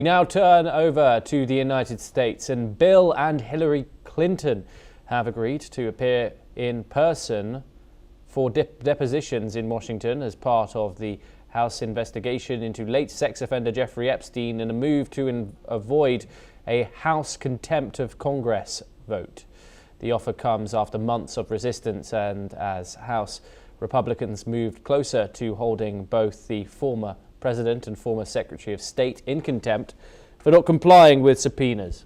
Now turn over to the United States, and Bill and Hillary Clinton have agreed to appear in person for depositions in Washington as part of the House investigation into late sex offender Jeffrey Epstein in a move to avoid a House contempt of Congress vote. The offer comes after months of resistance and as House Republicans moved closer to holding both the former President and former Secretary of State in contempt for not complying with subpoenas.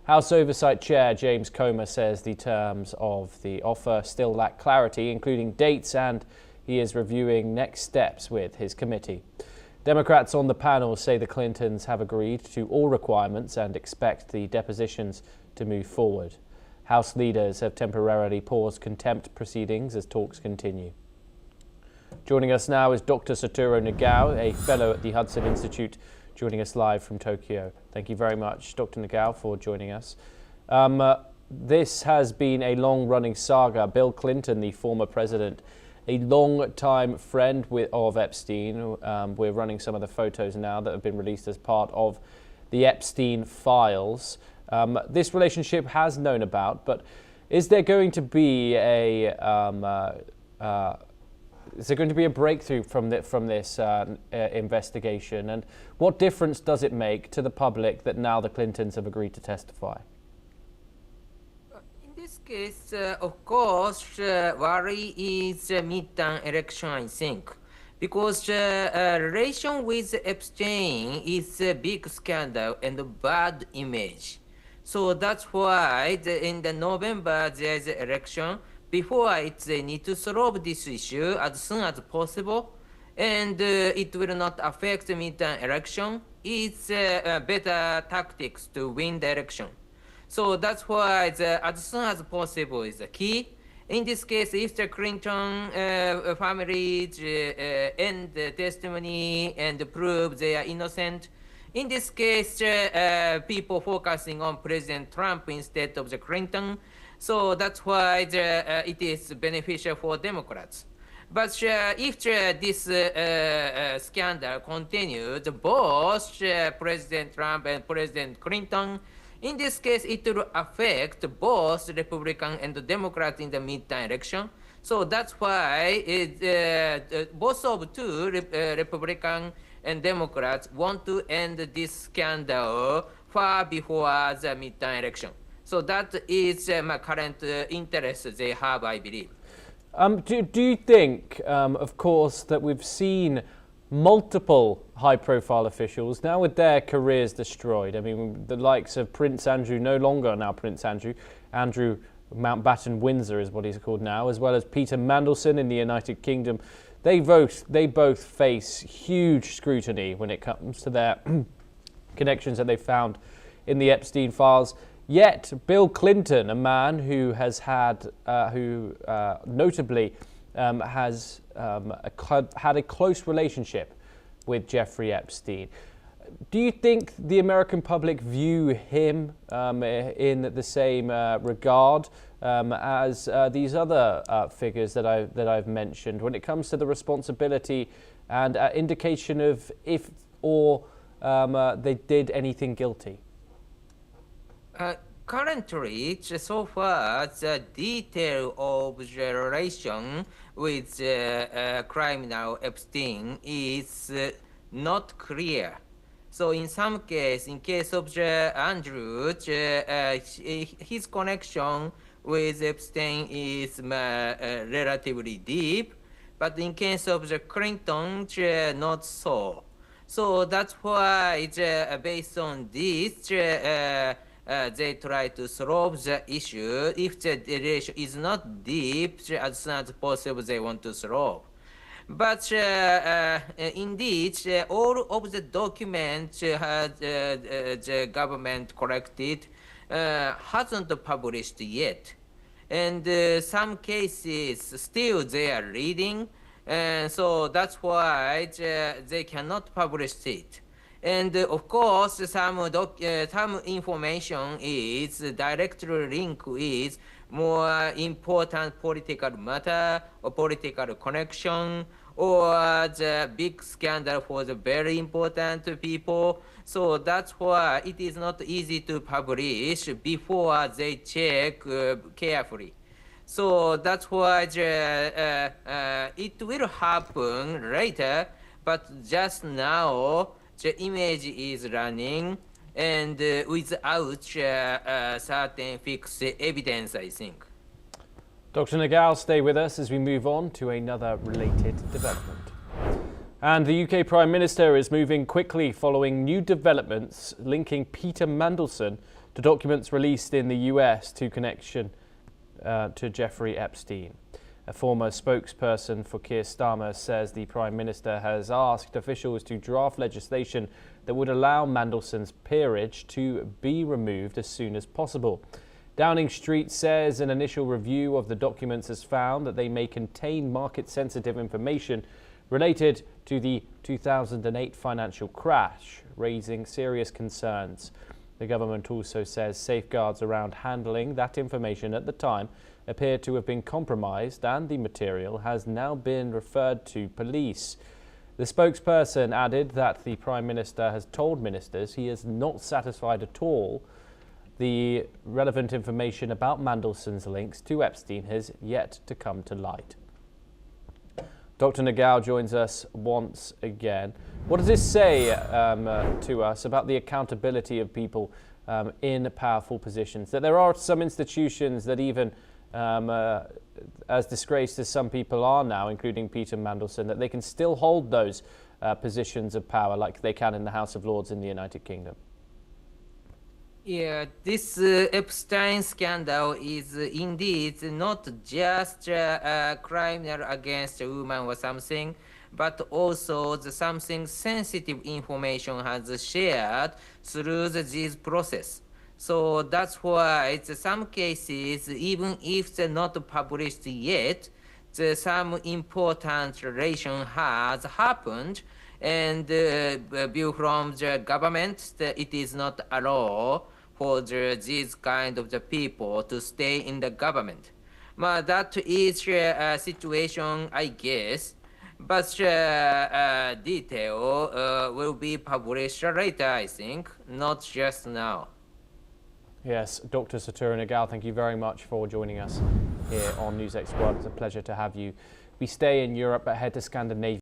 House Oversight Chair James Comer says the terms of the offer still lack clarity, including dates, and he is reviewing next steps with his committee. Democrats on the panel say the Clintons have agreed to all requirements and expect the depositions to move forward. House leaders have temporarily paused contempt proceedings as talks continue. Joining us now is Dr. Satoru Nagao, a fellow at the Hudson Institute, joining us live from Tokyo. Thank you very much, Dr. Nagao, for joining us. This has been a long-running saga. Bill Clinton, the former president, a long-time friend of Epstein. We're running some of the photos now that have been released as part of the Epstein files. This relationship has known about, but is there going to be is there going to be a breakthrough from this investigation? And what difference does it make to the public that now the Clintons have agreed to testify? In this case, of course, worry is midterm election, I think, because relation with Epstein is a big scandal and a bad image. So that's why in the November there's an election. Before it, they need to solve this issue as soon as possible, and it will not affect the midterm election. It's better tactics to win the election. So that's why as soon as possible is the key. In this case, if the Clinton family end the testimony and prove they are innocent, in this case, people focusing on President Trump instead of the Clinton. So that's why it is beneficial for Democrats. But if this scandal continues, both President Trump and President Clinton, in this case, it will affect both Republican and Democrat in the midterm election. So that's why both of two Republican and Democrats want to end this scandal far before the midterm election. So that is my current interest they have, I believe. Do you think, of course, that we've seen multiple high-profile officials now with their careers destroyed? I mean, the likes of Prince Andrew, no longer now Prince Andrew, Andrew Mountbatten Windsor is what he's called now, as well as Peter Mandelson in the United Kingdom. They both face huge scrutiny when it comes to their connections that they found in the Epstein files. Yet Bill Clinton, a man who has had, notably has had a close relationship with Jeffrey Epstein. Do you think the American public view him in the same regard as these other figures that I've mentioned when it comes to the responsibility and indication of if or they did anything guilty? Currently, so far, the detail of the relation with criminal Epstein is not clear. So in some case, in case of Andrew, his connection with Epstein is relatively deep, but in case of the Clinton, not so. So that's why, based on this, they try to solve the issue. If the relation is not deep, as soon as possible, they want to solve. But indeed, all of the documents the government collected hasn't published yet. And some cases still they are reading, so that's why they cannot publish it. And of course, some information is directly linked with more important political matter or political connection or the big scandal for the very important people. So that's why it is not easy to publish before they check carefully. So that's why it will happen later, but just now the image is running and without certain fixed evidence, I think. Dr. Nagal, stay with us as we move on to another related development. And the UK Prime Minister is moving quickly following new developments linking Peter Mandelson to documents released in the US to connection to Jeffrey Epstein. A former spokesperson for Keir Starmer says the Prime Minister has asked officials to draft legislation that would allow Mandelson's peerage to be removed as soon as possible. Downing Street says an initial review of the documents has found that they may contain market-sensitive information related to the 2008 financial crash, raising serious concerns. The government also says safeguards around handling that information at the time appear to have been compromised, and the material has now been referred to police. The spokesperson added that the Prime Minister has told ministers he is not satisfied at all. The relevant information about Mandelson's links to Epstein has yet to come to light. Dr. Nagal joins us once again. What does this say to us about the accountability of people in powerful positions? That there are some institutions that even as disgraced as some people are now, including Peter Mandelson, that they can still hold those positions of power like they can in the House of Lords in the United Kingdom. Yeah, this Epstein scandal is indeed not just a criminal against a woman or something, but also something sensitive information has shared through this process. So that's why some cases, even if they're not published yet, some important relation has happened, and view from the government that it is not allowed for these kind of the people to stay in the government. That is a situation, I guess, but detail will be published later, I think, not just now. Yes, Dr. Satura Nagal, thank you very much for joining us here on NewsX One. It's a pleasure to have you. We stay in Europe but head to Scandinavia.